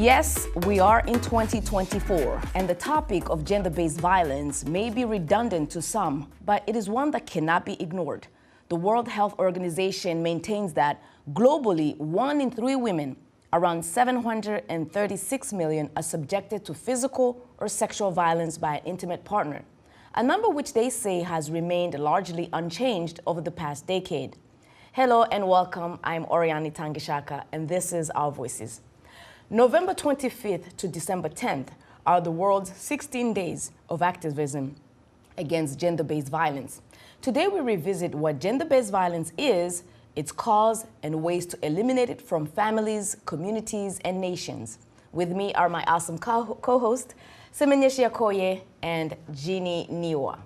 Yes, we are in 2024, and the topic of gender-based violence may be redundant to some, but it is one that cannot be ignored. The World Health Organization maintains that globally, 1 in 3 women, around 736 million, are subjected to physical or sexual violence by an intimate partner, a number which they say has remained largely unchanged over the past decade. Hello and welcome, I'm Oriani Tangishaka, and this is Our Voices. November 25th to December 10th are the world's 16 days of activism against gender-based violence. Today we revisit what gender-based violence is, its cause, and ways to eliminate it from families, communities, and nations. With me are my awesome co-host, Sallah-Njie Okoye and Jeannie Niwa.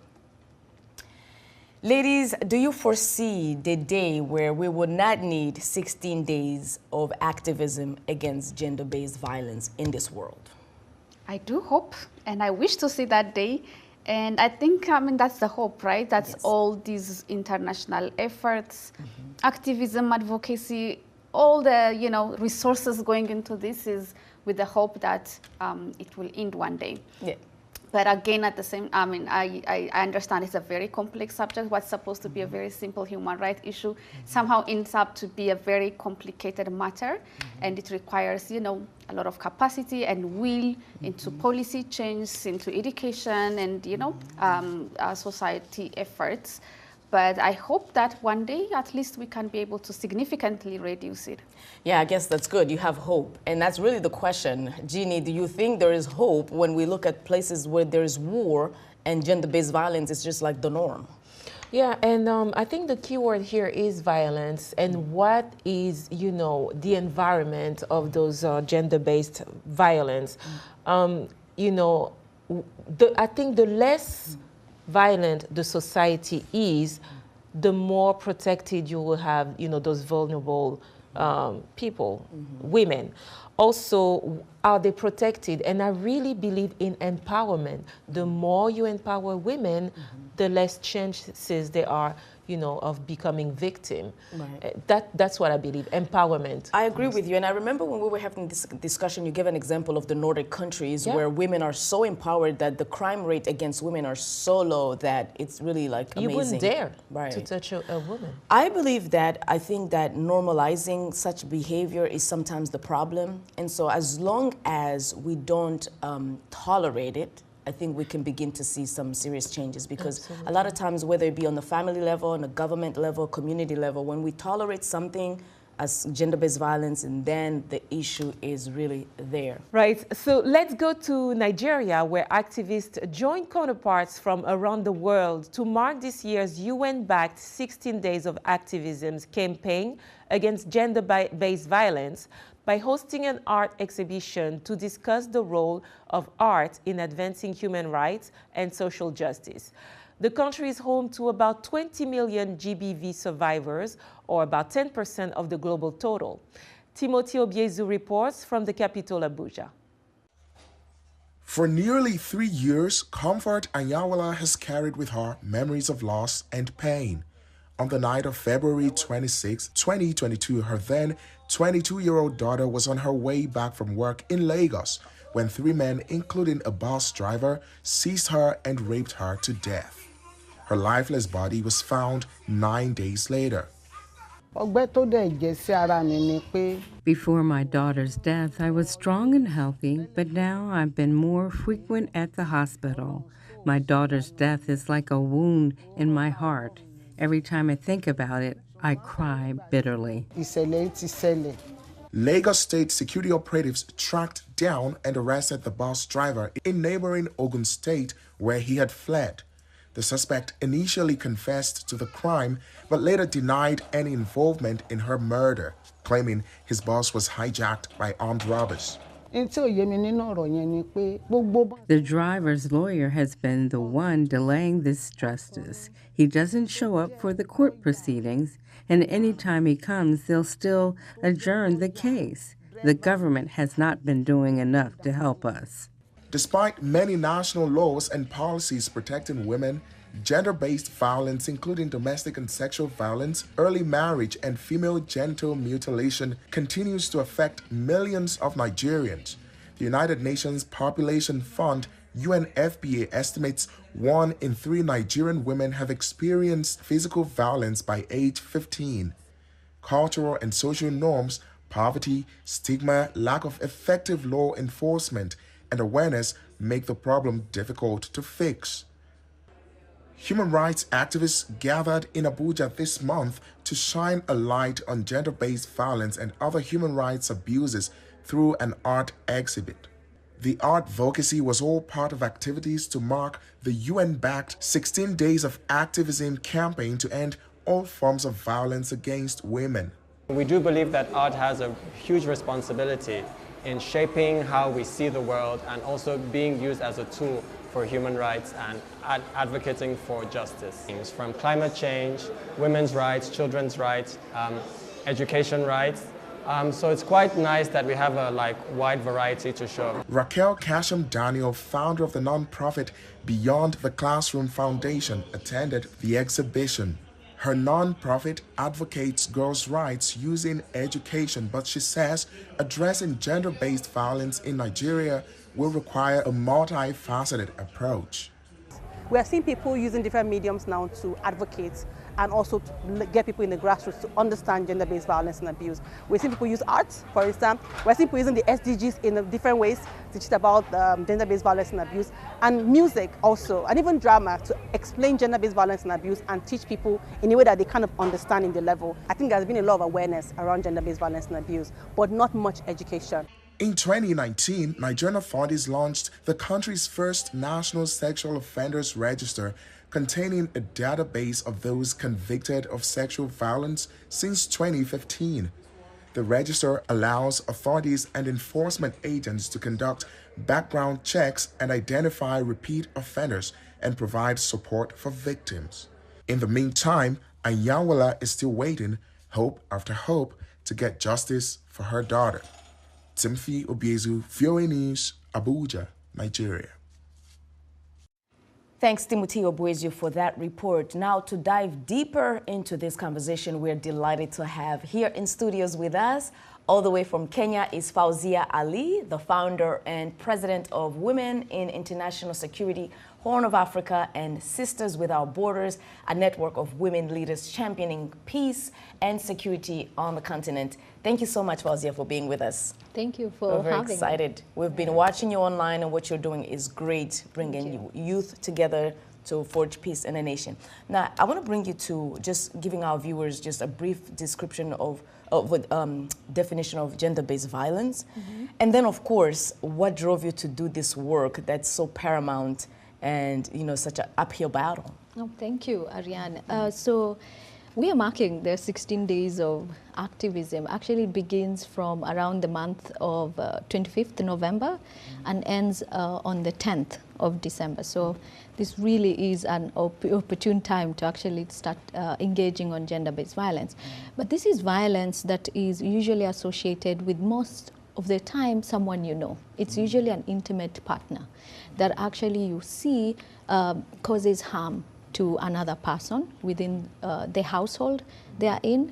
Ladies, do you foresee the day where we would not need 16 days of activism against gender-based violence in this world? I do hope, and I wish to see that day. And I think, that's the hope, right? That's Yes. all these international efforts, activism, advocacy, all the, resources going into this is with the hope that it will end one day. Yeah. But again, at the same, I understand it's a very complex subject. What's supposed to be a very simple human rights issue somehow ends up to be a very complicated matter, and it requires, a lot of capacity and will into policy change, into education, and society efforts. But I hope that one day, at least, we can be able to significantly reduce it. Yeah, I guess that's good. You have hope. And that's really the question. Jeannie, do you think there is hope when we look at places where there's war and gender-based violence is just like the norm? Yeah, and I think the key word here is violence, and what is, the environment of those gender-based violence. I think the less violent the society is, the more protected you will have, those vulnerable people, women. Also, are they protected? And I really believe in empowerment. The more you empower women, the less chances there are, of becoming victim. Right. That's what I believe, empowerment. I agree with you. And I remember when we were having this discussion, you gave an example of the Nordic countries where women are so empowered that the crime rate against women are so low that it's really like amazing. You wouldn't dare to touch a woman. I believe that. I think that normalizing such behavior is sometimes the problem. And so as long as we don't tolerate it, I think we can begin to see some serious changes, because a lot of times, whether it be on the family level, on the government level, community level, when we tolerate something as gender-based violence, and then the issue is really there. Right, so let's go to Nigeria, where activists joined counterparts from around the world to mark this year's UN-backed 16 Days of Activism campaign against gender-based violence by hosting an art exhibition to discuss the role of art in advancing human rights and social justice. The country is home to about 20 million GBV survivors, or about 10% of the global total. Timothy Obiezu reports from the capital, Abuja. For nearly 3 years, Comfort Anyawala has carried with her memories of loss and pain. On the night of February 26, 2022, her then 22-year-old daughter was on her way back from work in Lagos when 3 men, including a bus driver, seized her and raped her to death. Her lifeless body was found 9 days later. Before my daughter's death, I was strong and healthy, but now I've been more frequent at the hospital. My daughter's death is like a wound in my heart. Every time I think about it, I cry bitterly. Lagos State security operatives tracked down and arrested the bus driver in neighboring Ogun State, where he had fled. The suspect initially confessed to the crime, but later denied any involvement in her murder, claiming his bus was hijacked by armed robbers. The driver's lawyer has been the one delaying this justice. He doesn't show up for the court proceedings, and anytime he comes, they'll still adjourn the case. The government has not been doing enough to help us. Despite many national laws and policies protecting women, gender-based violence, including domestic and sexual violence, early marriage, and female genital mutilation, continues to affect millions of Nigerians. The United Nations Population Fund UNFPA estimates 1 in 3 Nigerian women have experienced physical violence by age 15. Cultural and social norms, poverty, stigma, lack of effective law enforcement, and awareness make the problem difficult to fix. Human rights activists gathered in Abuja this month to shine a light on gender-based violence and other human rights abuses through an art exhibit. The advocacy was all part of activities to mark the UN-backed 16 Days of Activism campaign to end all forms of violence against women. We do believe that art has a huge responsibility in shaping how we see the world and also being used as a tool for human rights and advocating for justice. Things from climate change, women's rights, children's rights, education rights. So it's quite nice that we have a wide variety to show. Raquel Casham Daniel, founder of the nonprofit Beyond the Classroom Foundation, attended the exhibition. Her nonprofit advocates girls' rights using education, but she says addressing gender-based violence in Nigeria will require a multifaceted approach. We are seeing people using different mediums now to advocate and also to get people in the grassroots to understand gender-based violence and abuse. We're seeing people use art, for instance. We're seeing people using the SDGs in different ways to teach about gender-based violence and abuse, and music also, and even drama to explain gender-based violence and abuse and teach people in a way that they kind of understand in the level. I think there's been a lot of awareness around gender-based violence and abuse, but not much education. In 2019, Nigerian authorities launched the country's first national sexual offenders register, containing a database of those convicted of sexual violence since 2015. The register allows authorities and enforcement agents to conduct background checks and identify repeat offenders and provide support for victims. In the meantime, Anyanwala is still waiting, hope after hope, to get justice for her daughter. Timothy Obiezu, VOA News, Abuja, Nigeria. Thanks, Timothy Obiezu, for that report. Now, to dive deeper into this conversation, we're delighted to have here in studios with us, all the way from Kenya, is Fauziya Ali, the founder and president of Women in International Security, Horn of Africa, and Sisters Without Borders, a network of women leaders championing peace and security on the continent. Thank you so much, Fauziya, for being with us. Thank you for having me. We're very excited. We've been watching you online, and what you're doing is great, bringing youth together to forge peace in a nation. Now, I want to bring you to just giving our viewers just a brief description of definition of gender-based violence. And then, of course, what drove you to do this work that's so paramount and, you know, such an uphill battle? Oh, thank you, Ariane. So we are marking the 16 days of activism. Actually, it begins from around the month of 25th November and ends on the 10th of December. So this really is an opportune time to actually start engaging on gender-based violence. But this is violence that is usually associated with, most of the time, someone you know. It's usually an intimate partner that actually you see causes harm to another person within the household they are in,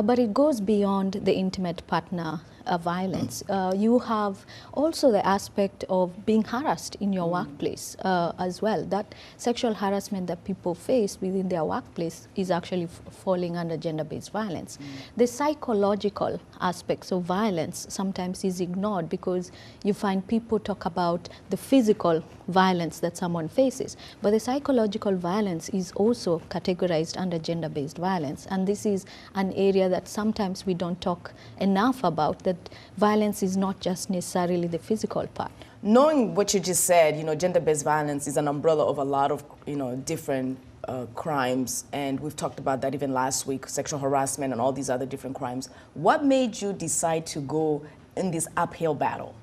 but it goes beyond the intimate partner violence. You have also the aspect of being harassed in your workplace as well. That sexual harassment that people face within their workplace is actually falling under gender-based violence. The psychological aspects of violence sometimes is ignored because you find people talk about the physical violence that someone faces, but the psychological violence is also categorized under gender-based violence, and this is an area that sometimes we don't talk enough about, that violence is not just necessarily the physical part. Knowing what you just said, you know, gender-based violence is an umbrella of a lot of, you know, different crimes, and we've talked about that even last week, sexual harassment and all these other different crimes. What made you decide to go in this uphill battle?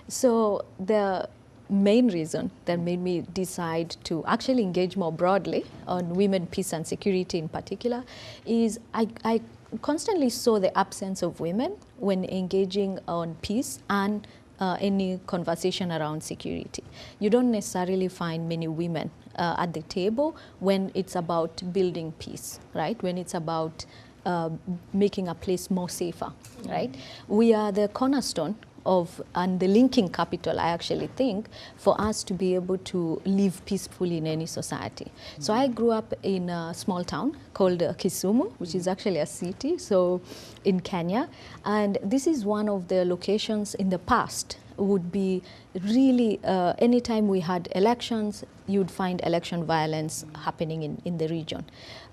So the main reason that made me decide to actually engage more broadly on women, peace and security in particular is I constantly saw the absence of women when engaging on peace and any conversation around security. You don't necessarily find many women at the table when it's about building peace, right? When it's about making a place more safer, right? We are the cornerstone and the linking capital, I actually think, for us to be able to live peacefully in any society. So I grew up in a small town called Kisumu, which is actually a city, so in Kenya. And this is one of the locations in the past would be really, anytime we had elections, you'd find election violence happening in the region.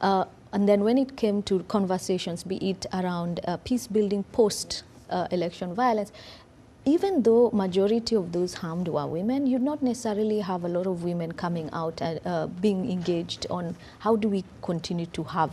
And then when it came to conversations, be it around peace building post-election violence, even though majority of those harmed were women, you'd not necessarily have a lot of women coming out and being engaged on how do we continue to have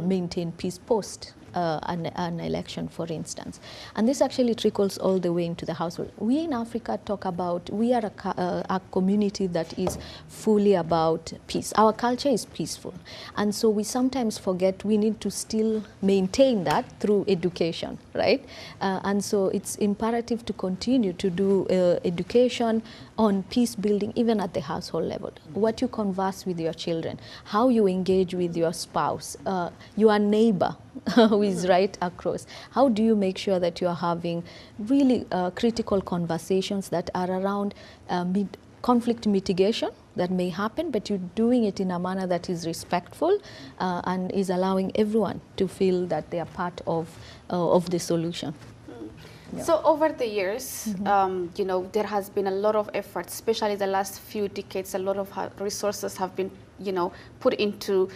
maintain peace post an election, for instance. And this actually trickles all the way into the household. We in Africa talk about, we are a community that is fully about peace. Our culture is peaceful. And so we sometimes forget we need to still maintain that through education, right? And so it's imperative to continue to do education on peace building, even at the household level. What you converse with your children, how you engage with your spouse, your neighbor, who is right across. How do you make sure that you are having really critical conversations that are around conflict mitigation that may happen, but you're doing it in a manner that is respectful and is allowing everyone to feel that they are part of the solution. Yeah. So over the years, you know, there has been a lot of effort, especially the last few decades, a lot of resources have been, you know, put into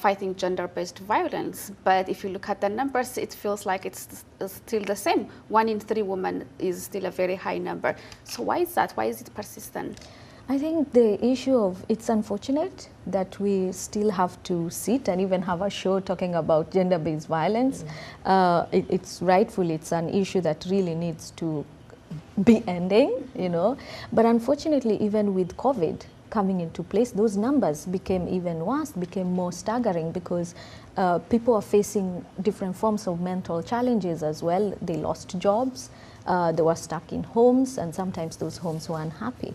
fighting gender-based violence. But if you look at the numbers, it feels like it's still the same. 1 in 3 women is still a very high number. So why is that? Why is it persistent? I think the issue of, it's unfortunate that we still have to sit and even have a show talking about gender-based violence. It's rightful, it's an issue that really needs to be ending, you know. But unfortunately, even with COVID coming into place, those numbers became even worse, became more staggering because people are facing different forms of mental challenges as well. They lost jobs. They were stuck in homes, and sometimes those homes were unhappy.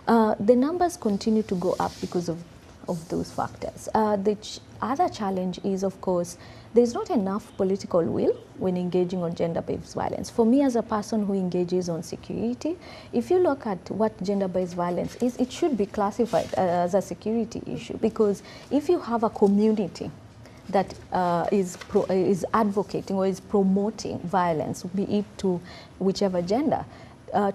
The numbers continue to go up because of those factors. The other challenge is, of course, there's not enough political will when engaging on gender-based violence. For me, as a person who engages on security, if you look at what gender-based violence is, it should be classified as a security issue, because if you have a community that is advocating or is promoting violence, be it to whichever gender,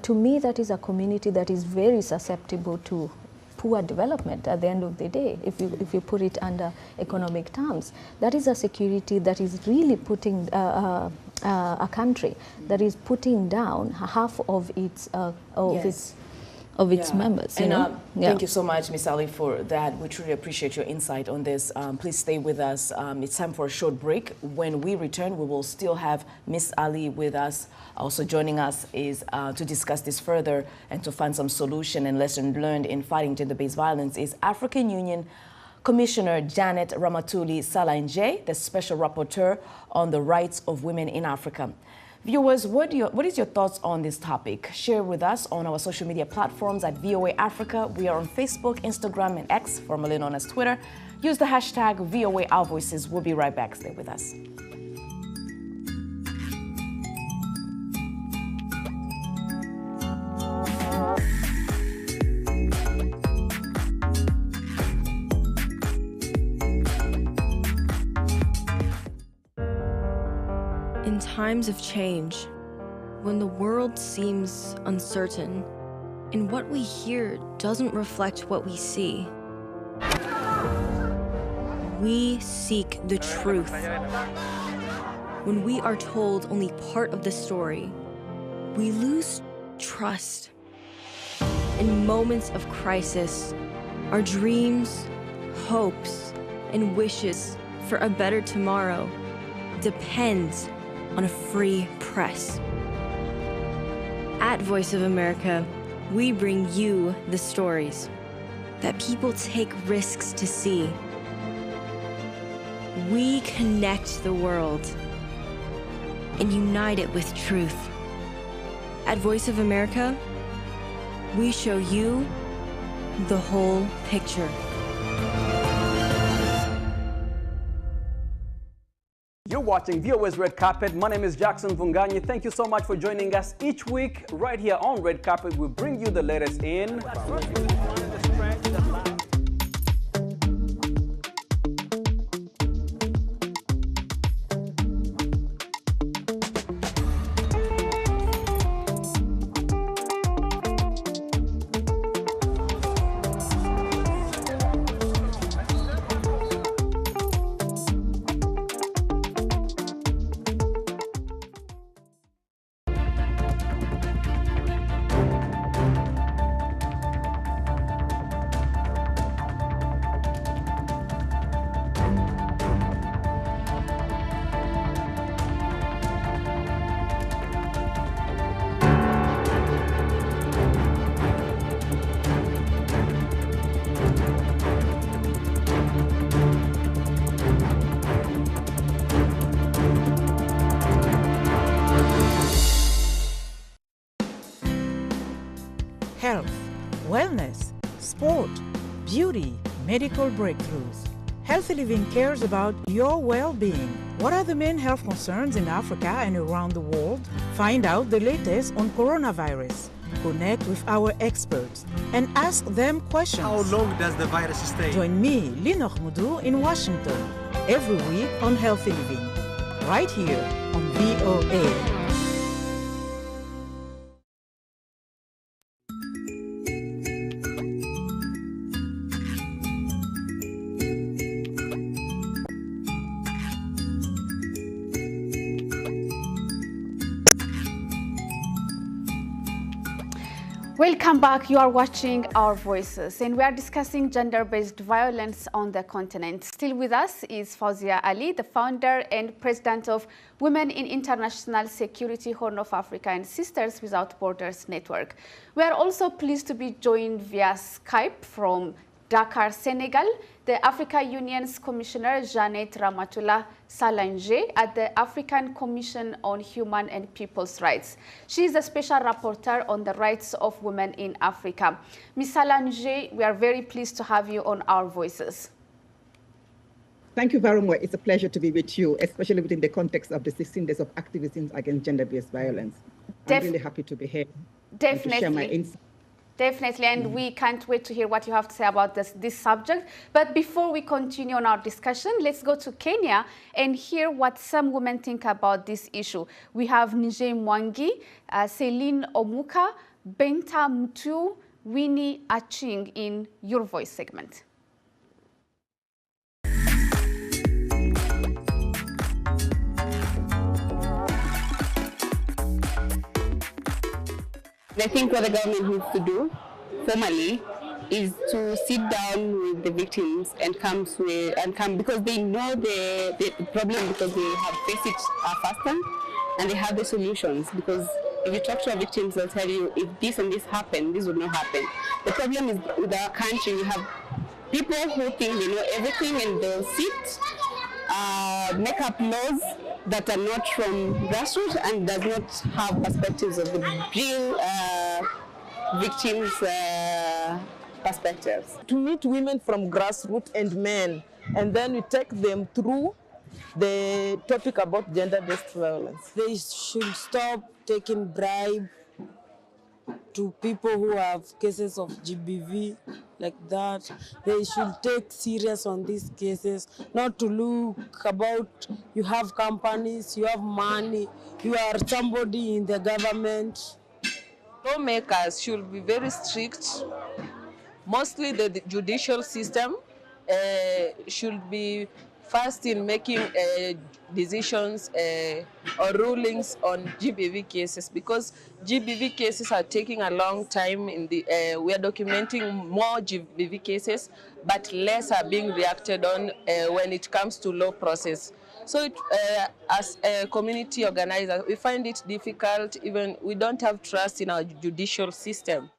to me that is a community that is very susceptible to poor development at the end of the day, if you put it under economic terms. That is a security that is really putting a country that is putting down half of its its members. And thank you so much, Ms. Ali, for that. We truly appreciate your insight on this. Please stay with us. It's time for a short break. When we return, we will still have Ms. Ali with us. Also joining us is to discuss this further and to find some solution and lesson learned in fighting gender-based violence is African Union Commissioner Janet Ramatoulie Sallah-Njie, the Special Rapporteur on the Rights of Women in Africa. Viewers, what is your thoughts on this topic? Share with us on our social media platforms at VOA Africa. We are on Facebook, Instagram, and X, formerly known as Twitter. Use the hashtag VOA Our Voices. We'll be right back. Stay with us. In times of change, when the world seems uncertain and what we hear doesn't reflect what we see, we seek the truth. When we are told only part of the story, we lose trust. In moments of crisis, our dreams, hopes, and wishes for a better tomorrow depends on a free press. At Voice of America, we bring you the stories that people take risks to see. We connect the world and unite it with truth. At Voice of America, we show you the whole picture. You're watching VOA's Red Carpet. My name is Jackson Vunganyi. Thank you so much for joining us each week right here on Red Carpet. We bring you the latest in health, wellness, sport, beauty, medical breakthroughs. Healthy Living cares about your well-being. What are the main health concerns in Africa and around the world? Find out the latest on coronavirus. Connect with our experts and ask them questions. How long does the virus stay? Join me, Lynn Moudou, in Washington, every week on Healthy Living, right here on VOA. Welcome back. You are watching Our Voices, and we are discussing gender-based violence on the continent. Still with us is Fauziya Ali, the founder and president of Women in International Security, Horn of Africa, and Sisters Without Borders Network. We are also pleased to be joined via Skype from Dakar, Senegal, the Africa Union's Commissioner Jeannette Ramatoulie Sallah-Njie at the African Commission on Human and People's Rights. She is a special rapporteur on the rights of women in Africa. Ms. Sallah-Njie, we are very pleased to have you on Our Voices. Thank you very much. It's a pleasure to be with you, especially within the context of the 16 days of activism against gender-based violence. I'm really happy to be here. Definitely. And to share my insights. Definitely, and we can't wait to hear what you have to say about this subject. But before we continue on our discussion, let's go to Kenya and hear what some women think about this issue. We have Njie Mwangi, Celine Omuka, Benta Mutu, Winnie Aching in Your Voice segment. I think what the government needs to do formally is to sit down with the victims and come because they know the problem, because they have faced it firsthand and they have the solutions. Because if you talk to our victims, they'll tell you if this and this happened, this would not happen. The problem is with our country, we have people who think they know everything and they'll sit, make up laws that are not from grassroots and does not have perspectives of the real victims' perspectives. To meet women from grassroots and men, and then we take them through the topic about gender-based violence. They should stop taking bribe to people who have cases of GBV like that. They should take serious on these cases, not to look about you have companies, you have money, you are somebody in the government. Lawmakers should be very strict. Mostly the judicial system should be first in making decisions or rulings on GBV cases, because GBV cases are taking a long time. We are documenting more GBV cases, but less are being reacted on when it comes to law process. So as a community organizer, we find it difficult, even we don't have trust in our judicial system.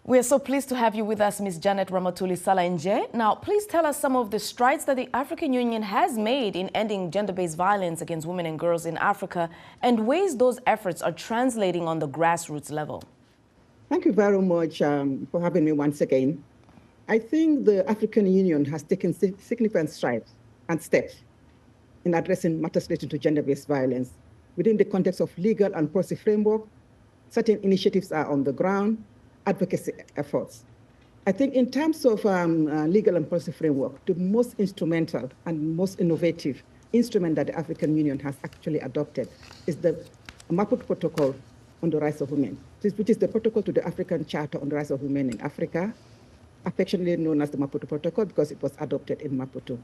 We are so pleased to have you with us, Ms. Jeannette Ramatoulie Sallah-Njie. Now, please tell us some of the strides that the African Union has made in ending gender-based violence against women and girls in Africa, and ways those efforts are translating on the grassroots level. Thank you very much for having me once again. I think the African Union has taken significant strides and steps in addressing matters related to gender-based violence. Within the context of legal and policy framework, certain initiatives are on the ground, advocacy efforts. I think in terms of legal and policy framework, the most instrumental and most innovative instrument that the African Union has actually adopted is the Maputo Protocol on the Rights of Women, which is the protocol to the African Charter on the Rights of Women in Africa, affectionately known as the Maputo Protocol because it was adopted in Maputo.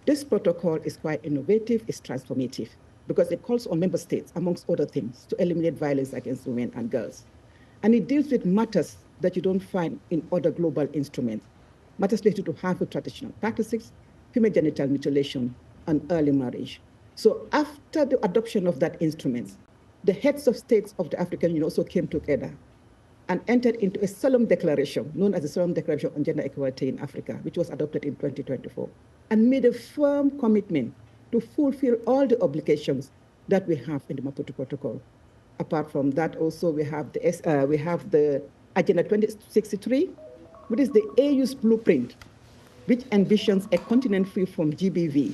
This protocol is quite innovative, it's transformative, because it calls on member states, amongst other things, to eliminate violence against women and girls. And it deals with matters that you don't find in other global instruments, matters related to harmful traditional practices, female genital mutilation, and early marriage. So after the adoption of that instrument, the heads of states of the African Union also came together and entered into a solemn declaration, known as the Solemn Declaration on Gender Equality in Africa, which was adopted in 2024, and made a firm commitment to fulfill all the obligations that we have in the Maputo Protocol. Apart from that, also we have the Agenda 2063, which is the AU's blueprint, which envisions a continent free from GBV.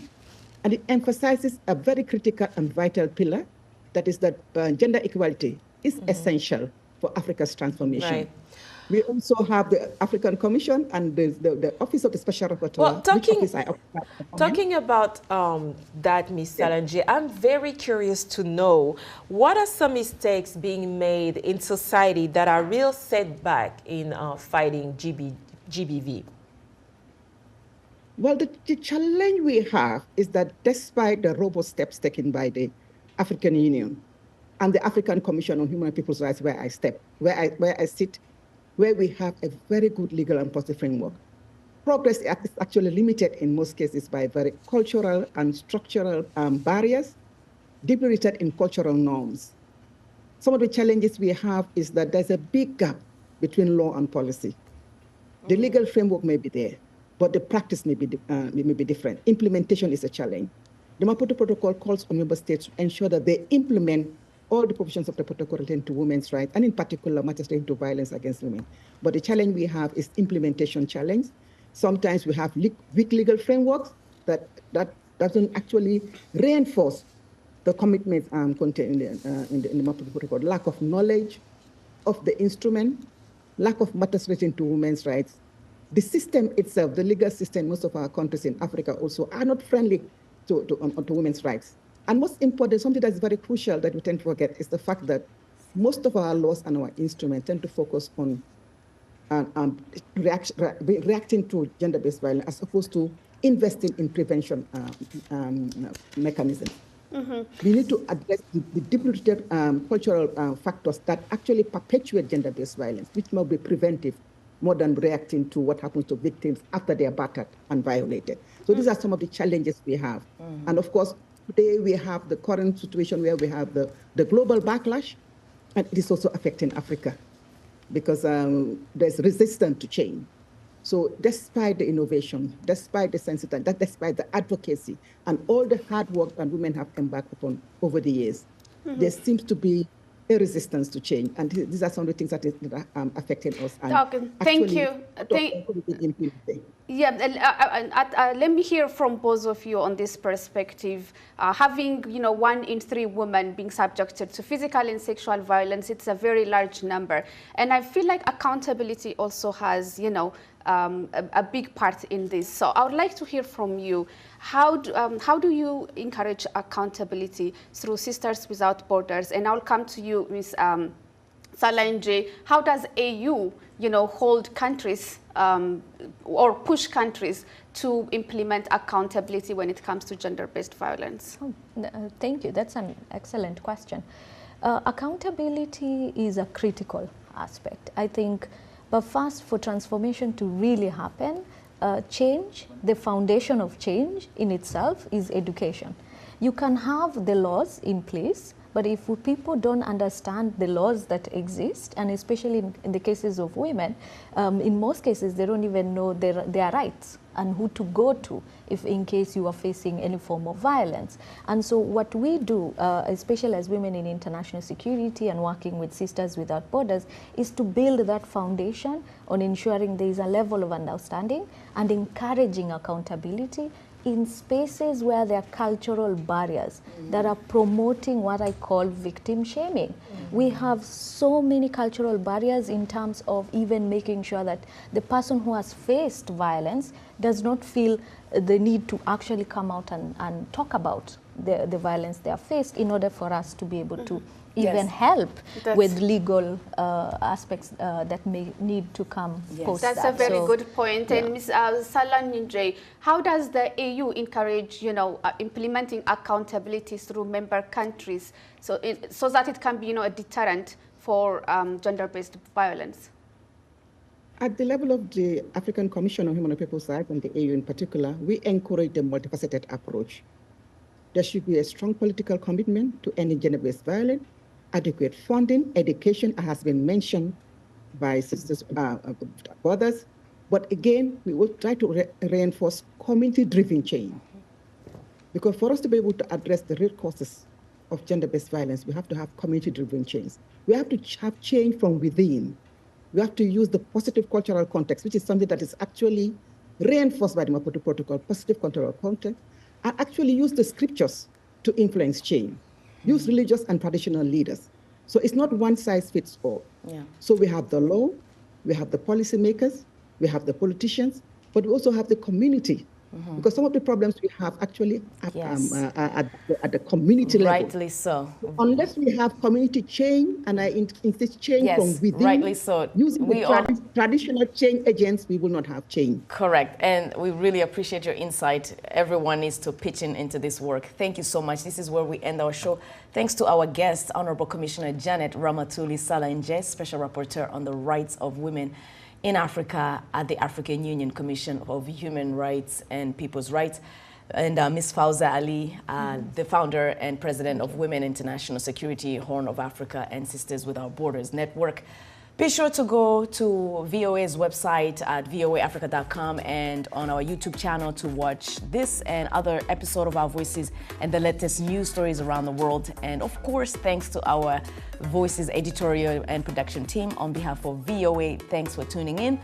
And it emphasizes a very critical and vital pillar, that is that gender equality is essential for Africa's transformation. Right. We also have the African Commission and the Office of the Special Rapporteur. Well, talking about that, Ms. Sallah-Njie, I'm very curious to know, what are some mistakes being made in society that are real setback in fighting GBV? Well, the challenge we have is that despite the robust steps taken by the African Union and the African Commission on Human and People's Rights, where I sit, where we have a very good legal and policy framework, progress is actually limited in most cases by very cultural and structural barriers, deeply rooted in cultural norms. Some of the challenges we have is that there's a big gap between law and policy. The legal framework may be there, but the practice may be different. Implementation is a challenge. The Maputo Protocol calls on member states to ensure that they implement all the provisions of the protocol relating to women's rights, and in particular matters relating to violence against women. But the challenge we have is implementation challenge. Sometimes we have weak legal frameworks that doesn't actually reinforce the commitments contained in the Maputo Protocol. Lack of knowledge of the instrument, lack of matters relating to women's rights. The system itself, the legal system, most of our countries in Africa also are not friendly to women's rights. And most important, something that's very crucial that we tend to forget is the fact that most of our laws and our instruments tend to focus on reacting to gender-based violence as opposed to investing in prevention mechanisms. We need to address the deep-rooted cultural factors that actually perpetuate gender-based violence, which must be preventive more than reacting to what happens to victims after they are battered and violated. So these are some of the challenges we have. And of course, today we have the current situation where we have the global backlash, and it is also affecting Africa because there's resistance to change. So despite the innovation, despite the sensitivity, despite the advocacy, and all the hard work that women have embarked upon over the years, there seems to be a resistance to change. And these are some of the things that are affecting us. And thank you. Let me hear from both of you on this perspective. Having 1 in 3 women being subjected to physical and sexual violence, it's a very large number. And I feel like accountability also has, a big part in this. So I would like to hear from you. How do you encourage accountability through Sisters Without Borders? And I'll come to you, Ms. Sallah-Njie. How does AU, hold countries or push countries to implement accountability when it comes to gender-based violence? Thank you. That's an excellent question. Accountability is a critical aspect, I think. But first, for transformation to really happen, change, the foundation of change in itself is education. You can have the laws in place, but if people don't understand the laws that exist, and especially in the cases of women, in most cases they don't even know their rights and who to go to if in case you are facing any form of violence. And so what we do, especially as women in international security and working with Sisters Without Borders, is to build that foundation on ensuring there is a level of understanding and encouraging accountability in spaces where there are cultural barriers that are promoting what I call victim shaming. We have so many cultural barriers in terms of even making sure that the person who has faced violence does not feel the need to actually come out and talk about the violence they are faced, in order for us to be able to even help with legal aspects that may need to come post That's that. a very good point. And Ms. Sallah-Njie, how does the AU encourage, implementing accountability through member countries so that it can be, a deterrent for gender-based violence? At the level of the African Commission on Human and People's Rights and the AU in particular, we encourage a multifaceted approach. There should be a strong political commitment to ending gender-based violence, adequate funding, education, as has been mentioned by sisters, brothers. But again, we will try to reinforce community-driven change. Because for us to be able to address the root causes of gender-based violence, we have to have community-driven change. We have to have change from within. We have to use the positive cultural context, which is something that is actually reinforced by the Maputo Protocol, positive cultural context, and actually use the scriptures to influence change. Use religious and traditional leaders. So it's not one size fits all. So we have the law, we have the policymakers, we have the politicians, but we also have the community. Because some of the problems we have actually at the community level. Rightly so. Unless we have community change, and I insist change from within, rightly so. Using the traditional change agents, we will not have change. Correct. And we really appreciate your insight. Everyone needs to pitch in into this work. Thank you so much. This is where we end our show. Thanks to our guest, Honorable Commissioner Janet Ramatoulie Sallah-Njie, Special Rapporteur on the Rights of Women in Africa at the African Union Commission of Human Rights and People's Rights, and Ms. Fauziya Ali, the founder and president of Women International Security, Horn of Africa, and Sisters Without Borders Network. Be sure to go to VOA's website at voaafrica.com and on our YouTube channel to watch this and other episodes of Our Voices and the latest news stories around the world. And of course, thanks to our Voices editorial and production team, on behalf of VOA, thanks for tuning in.